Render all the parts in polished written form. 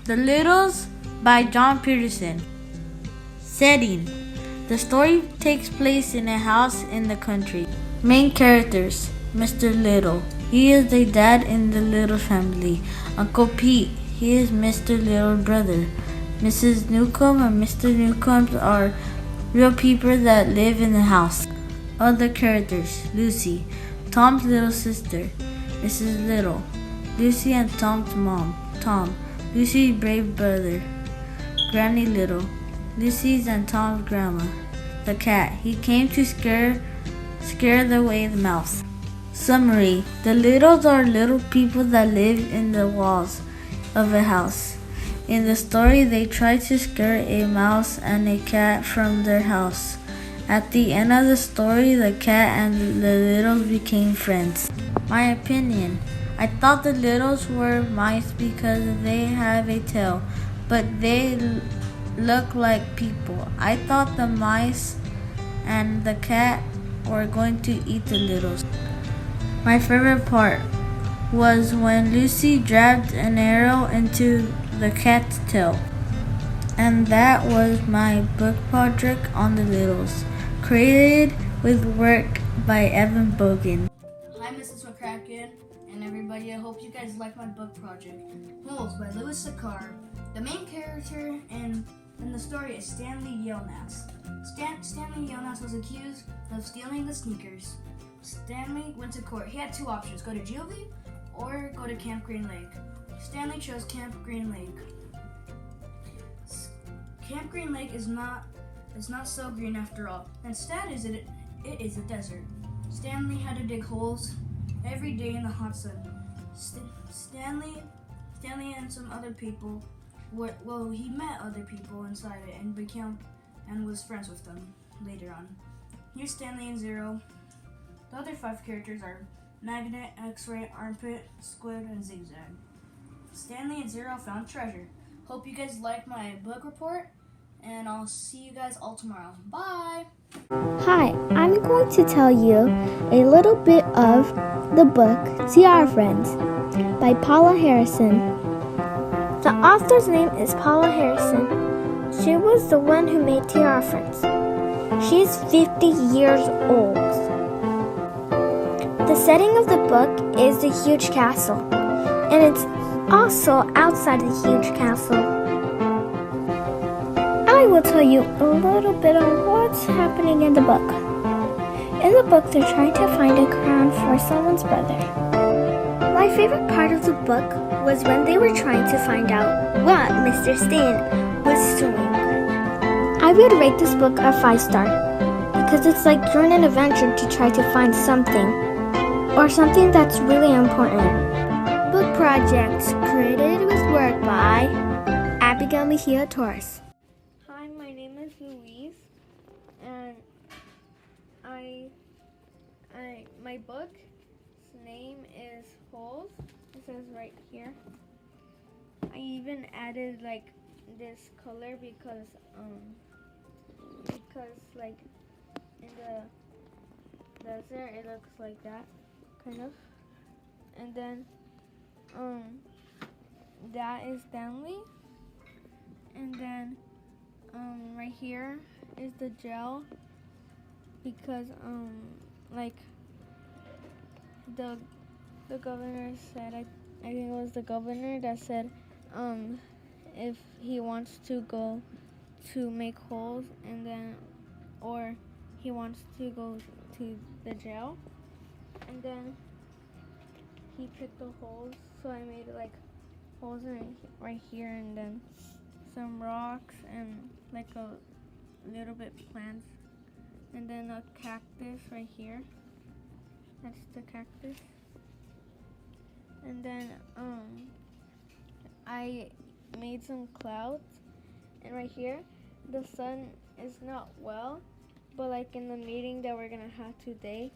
The Littles by John Peterson. Setting: the story takes place in a house in the country. Main characters: Mr. Little. He is the dad in the Little family. Uncle Pete. He is Mr. Little's brother. Mrs. Newcomb and Mr. Newcomb are real people that live in the house. Other characters: Lucy, Tom's little sister. Mrs. Little. Lucy and Tom's mom. Tom, Lucy's brave brother. Granny Little. Lucy's and Tom's grandma. The cat. He came to scare away the mouse. Summary: the Littles are little people that live in the walls of a house. In the story, they try to scare a mouse and a cat from their house. At the end of the story, the cat and the Littles became friends. My opinion: I thought the Littles were mice because they have a tail, but they look like people. I thought the mice and the cat were going to eat the Littles. My favorite part was when Lucy jabbed an arrow into the cat's tail. And that was my book project on the Littles, created with work by Evan Bogan. Hi, Mrs. McCracken and everybody. I hope you guys like my book project. Holes by Louis Sakar. The main character in the story is Stanley Yelnats. Stanley Yelnats was accused of stealing the sneakers. Stanley went to court. He had two options: go to GOV or go to Camp Green Lake. Stanley chose Camp Green Lake. Camp Green Lake is not so green after all. Instead, it is a desert. Stanley had to dig holes every day in the hot sun. Stanley and some other people he met other people inside it and was friends with them later on. Here's Stanley and Zero. The other 5 characters are Magnet, X-Ray, Armpit, Squid, and Zigzag. Stanley and Zero found treasure. Hope you guys like my book report, and I'll see you guys all tomorrow. Bye! Hi, I'm going to tell you a little bit of the book Tiara Friends by Paula Harrison. The author's name is Paula Harrison. She was the one who made Tiara Friends. She's 50 years old. The setting of the book is the huge castle, and it's also outside the huge castle. I will tell you a little bit on what's happening in the book. In the book, they're trying to find a crown for someone's brother. My favorite part of the book was when they were trying to find out what Mr. Stan was doing. I would rate this book a 5-star because it's like you're in an adventure to try to find something or something that's really important. Book projects created with work by Abigail Mejia Torres. Hi, my name is Louise, and my book's name is Holes. It says right here. I even added like this color because like in the desert it looks like that kind of, and then that is Stanley, and then right here is the gel because like the governor said, I think it was the governor that said if he wants to go to make holes and then or he wants to go to the jail, and then he picked the holes, so I made like holes right here and then some rocks and like a little bit plants and then a cactus right here. That's the cactus. And then I made some clouds, and right here the sun is not well, but like in the meeting that we're gonna have today,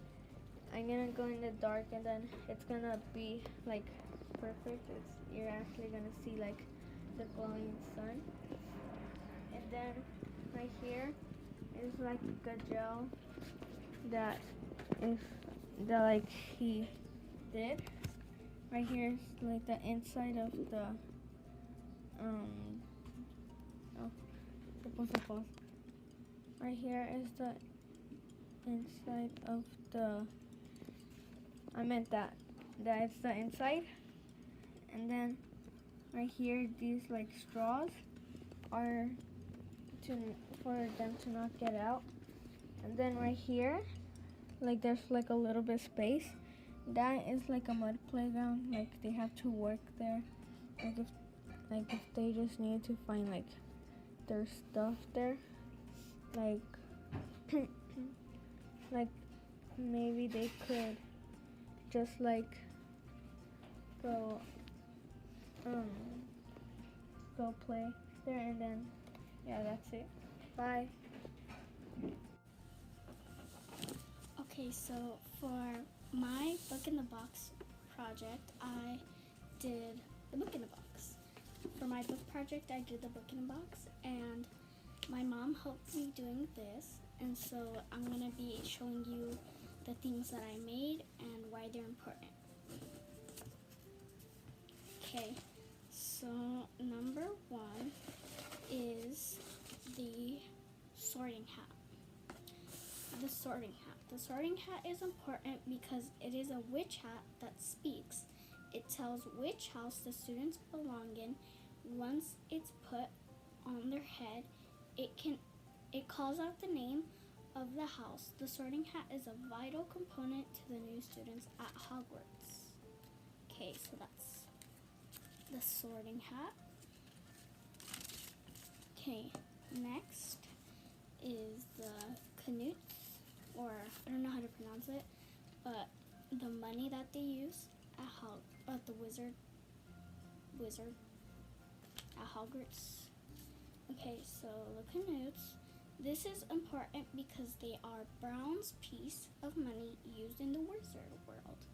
I'm gonna go in the dark and then it's gonna be like perfect. You're actually gonna see like the glowing sun. And then right here is like a gel that like he did. Right here is like the inside of oh, suppose. Right here is the inside of the, I meant that's the inside. And then right here, these like straws are for them to not get out. And then right here, like there's like a little bit space. That is like a mud playground. Like they have to work there. Like if they just need to find like their stuff there. Like like maybe they could just like go play there, and then yeah, that's it. Bye. Okay, so for my book in the box project, I did the book in the box. For my book project, I did the book in the box, and my mom helped me doing this, and so I'm gonna be showing you the things that I made and why they're important. Okay, so number one is the sorting hat. The sorting hat. The sorting hat is important because it is a witch hat that speaks. It tells which house the students belong in. Once it's put on their head, it calls out the name of the house. The sorting hat is a vital component to the new students at Hogwarts. Okay, so that's the sorting hat. Okay, next is the Knuts, or I don't know how to pronounce it, but the money that they use at the wizard at Hogwarts. Okay, so the Knuts. This is important because they are Brown's piece of money used in the wizard world.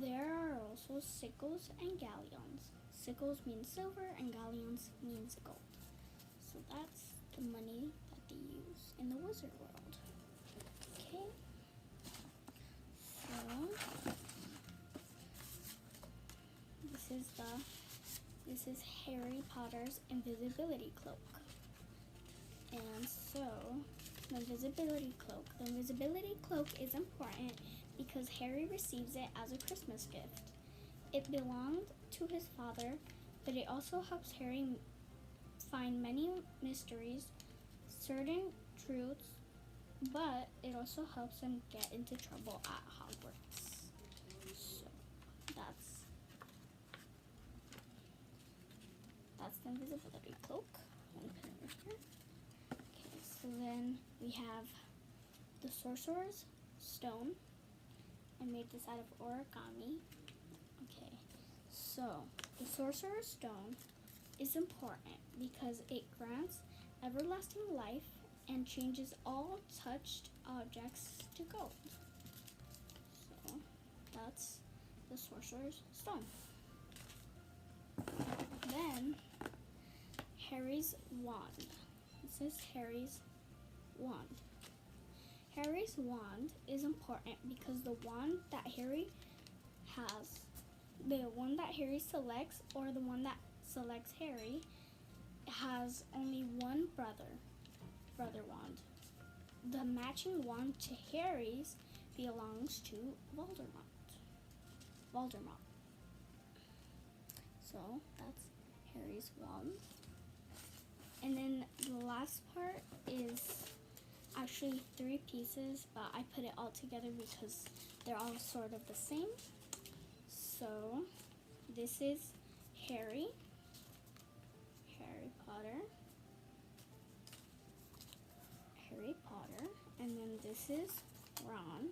There are also sickles and galleons. Sickles means silver and galleons means gold. So that's the money that they use in the wizard world. Okay. So this is Harry Potter's invisibility cloak. And so the invisibility cloak is important because Harry receives it as a Christmas gift. It belonged to his father, but it also helps Harry find many mysteries, certain truths, but it also helps him get into trouble at Hogwarts. So that's the invisibility cloak. I'm gonna put it right here. Okay, so then we have the Sorcerer's Stone. I made this out of origami. Okay, so the Sorcerer's Stone is important because it grants everlasting life and changes all touched objects to gold. So that's the Sorcerer's Stone. Then Harry's wand. This is Harry's wand. Harry's wand is important because the wand that Harry has, the one that Harry selects, or the one that selects Harry, has only one brother wand. The matching wand to Harry's belongs to Voldemort. So that's Harry's wand. And then the last part is actually 3 pieces, but I put it all together because they're all sort of the same. So this is Harry Potter, and then this is Ron,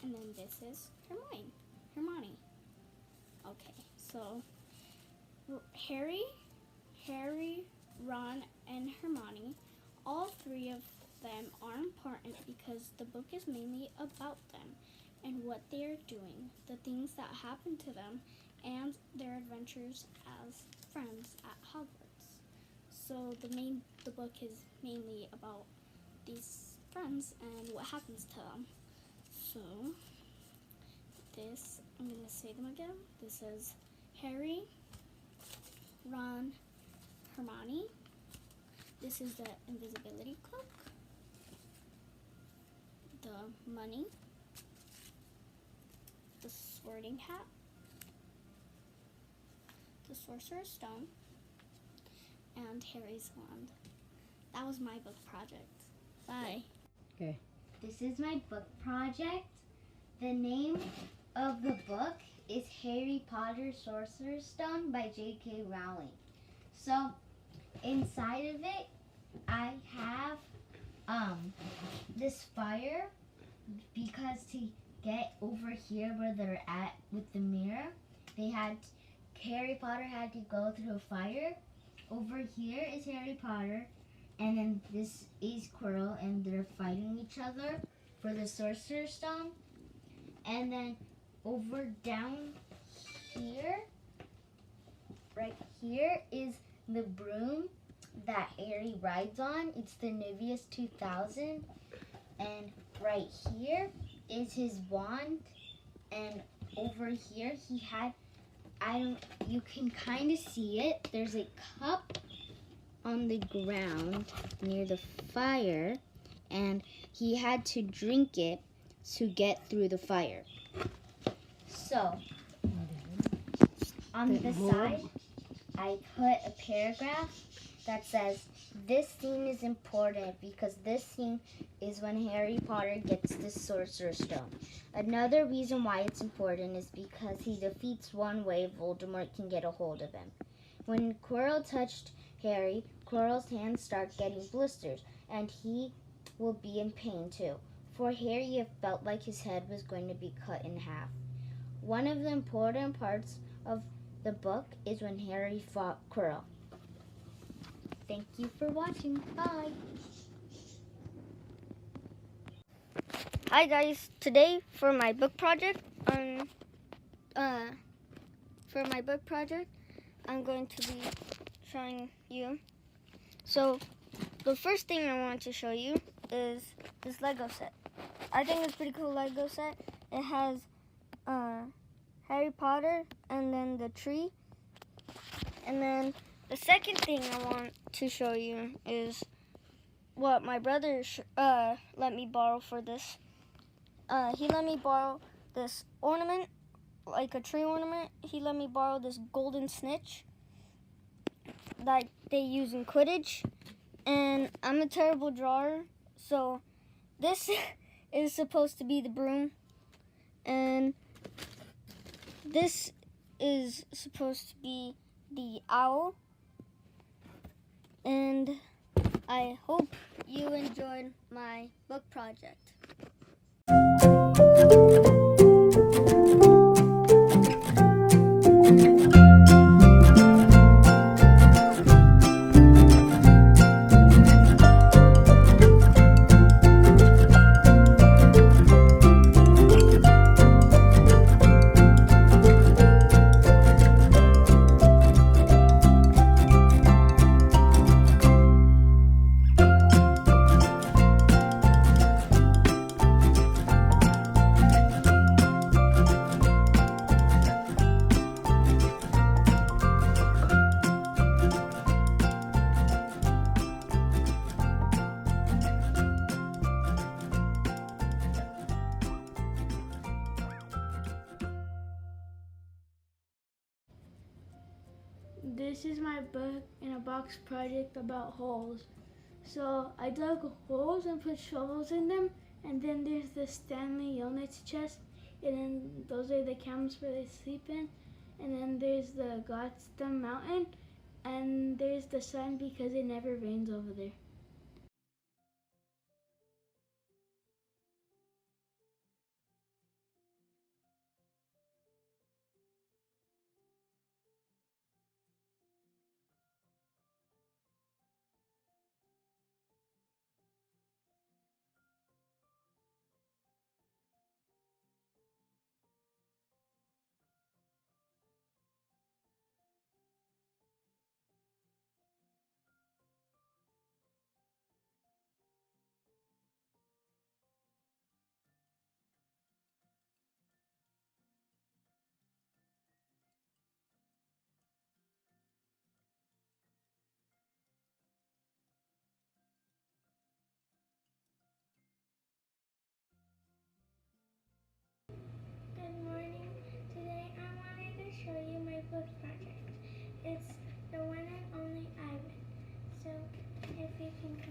and then this is Hermione. Okay, so Harry, Ron, and Hermione, all 3 of them are important because the book is mainly about them and what they are doing, the things that happen to them, and their adventures as friends at Hogwarts. So the book is mainly about these friends and what happens to them. So this, I'm going to say them again. This is Harry, Ron, Hermione. This is the invisibility cloak, the money, the sorting hat, the sorcerer's stone, and Harry's wand. That was my book project. Bye. Okay. This is my book project. The name of the book is Harry Potter Sorcerer's Stone by J.K. Rowling. So, inside of it, I have this fire, because to get over here where they're at with the mirror, Harry Potter had to go through a fire. Over here is Harry Potter, and then this is Quirrell, and they're fighting each other for the Sorcerer's Stone. And then over down here, right here, is the broom that Harry rides on. It's the Niveus 2000. And right here is his wand. And over here he had, you can kind of see it. There's a cup on the ground near the fire, and he had to drink it to get through the fire. So, on the side, I put a paragraph that says, this scene is important because this scene is when Harry Potter gets the Sorcerer's Stone. Another reason why it's important is because he defeats one way Voldemort can get a hold of him. When Quirrell touched Harry, Quirrell's hands start getting blisters, and he will be in pain too. For Harry, it felt like his head was going to be cut in half. One of the important parts of the book is when Harry fought Quirrell. Thank you for watching. Bye. Hi guys, today for my book project, I'm going to be showing you. So, the first thing I want to show you is this Lego set. I think it's a pretty cool Lego set. It has Harry Potter and then the tree. And then the second thing I want to show you is what my brother let me borrow for this. He let me borrow this ornament, like a tree ornament. He let me borrow this golden snitch that they use in Quidditch. And I'm a terrible drawer, so this is supposed to be the broom. And this is supposed to be the owl. And I hope you enjoyed my book project. This is my book in a box project about holes. So I dug holes and put shovels in them, and then there's the Stanley Yelnats chest, and then those are the camps where they sleep in, and then there's the Gladstone Mountain, and there's the sun because it never rains over there.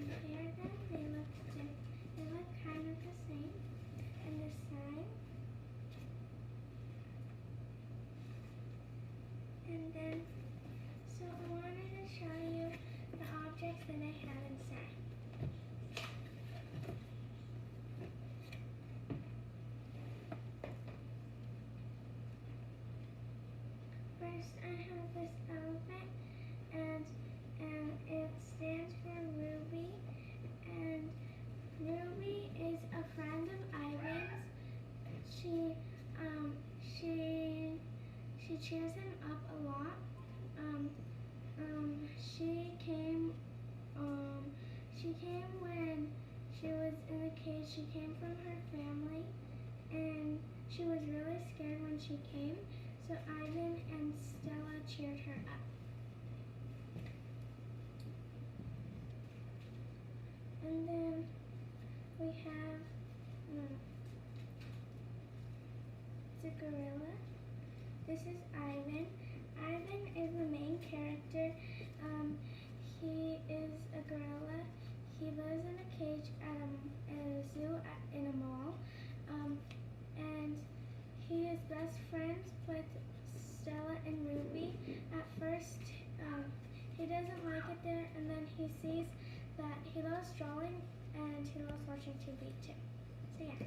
compare them, they look kind of the same. And the sign. And then, so I wanted to show you the objects that I have inside. First, I have this elephant, and it stands for Ruby. And Ruby is a friend of Ivan's. She cheers him up a lot. She came when she was in the cage. She came from her family, and she was really scared when she came. So Ivan and Stella cheered her up. And then we have the gorilla. This is Ivan. Ivan is the main character. He is a gorilla. He lives in a cage at a zoo in a mall. And he is best friends with Stella and Ruby. At first, he doesn't like it there, and then he sees that he loves drawing and he loves watching TV too. So yeah.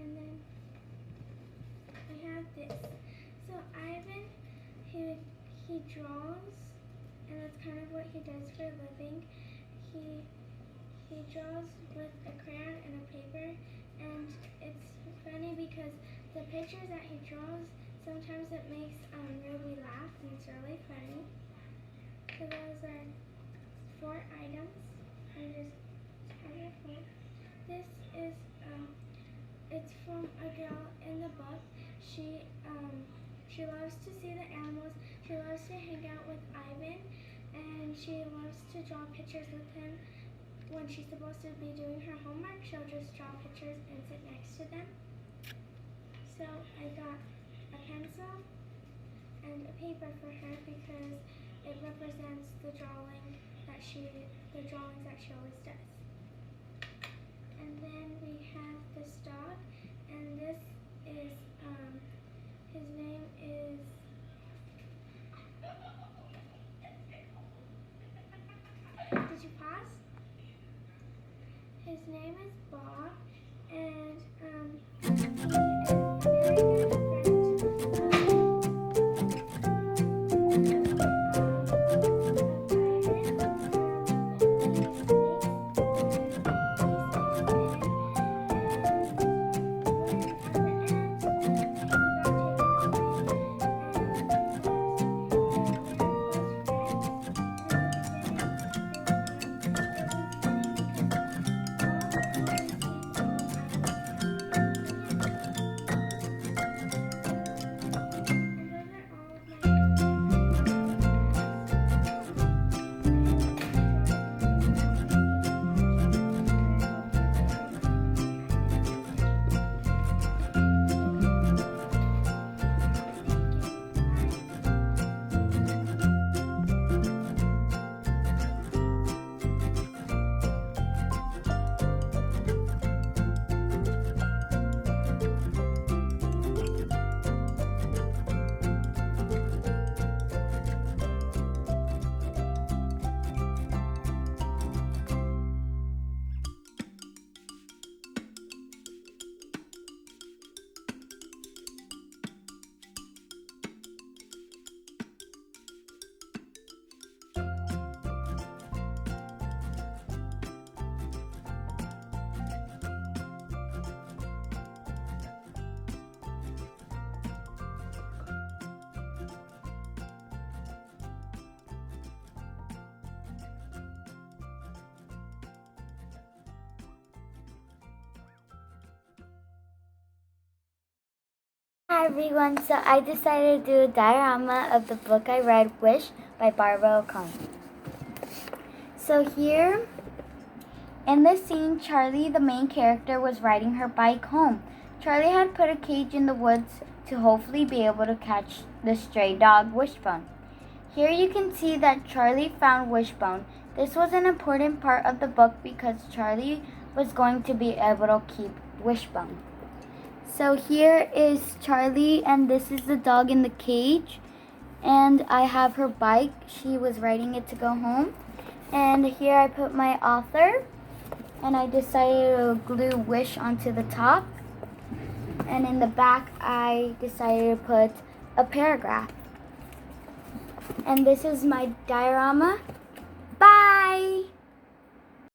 And then we have this. So Ivan, he draws, and that's kind of what he does for a living. He draws with a crayon and a paper, and it's funny because the pictures that he draws, sometimes it makes Ruby laugh, and it's really funny. So those are 4 items. I just have it here. This is it's from a girl in the book. She loves to see the animals. She loves to hang out with Ivan, and she loves to draw pictures with him. When she's supposed to be doing her homework, she'll just draw pictures and sit next to them. So I got a pencil and a paper for her because it represents the drawings that she always does. And then we have this dog, and this is his name is did you pause? His name is Bob, and he is a very good Hi everyone, so I decided to do a diorama of the book I read, Wish, by Barbara O'Connor. So here, in this scene, Charlie, the main character, was riding her bike home. Charlie had put a cage in the woods to hopefully be able to catch the stray dog, Wishbone. Here you can see that Charlie found Wishbone. This was an important part of the book because Charlie was going to be able to keep Wishbone. So here is Charlie, and this is the dog in the cage. And I have her bike. She was riding it to go home. And here I put my author. And I decided to glue Wish onto the top. And in the back, I decided to put a paragraph. And this is my diorama.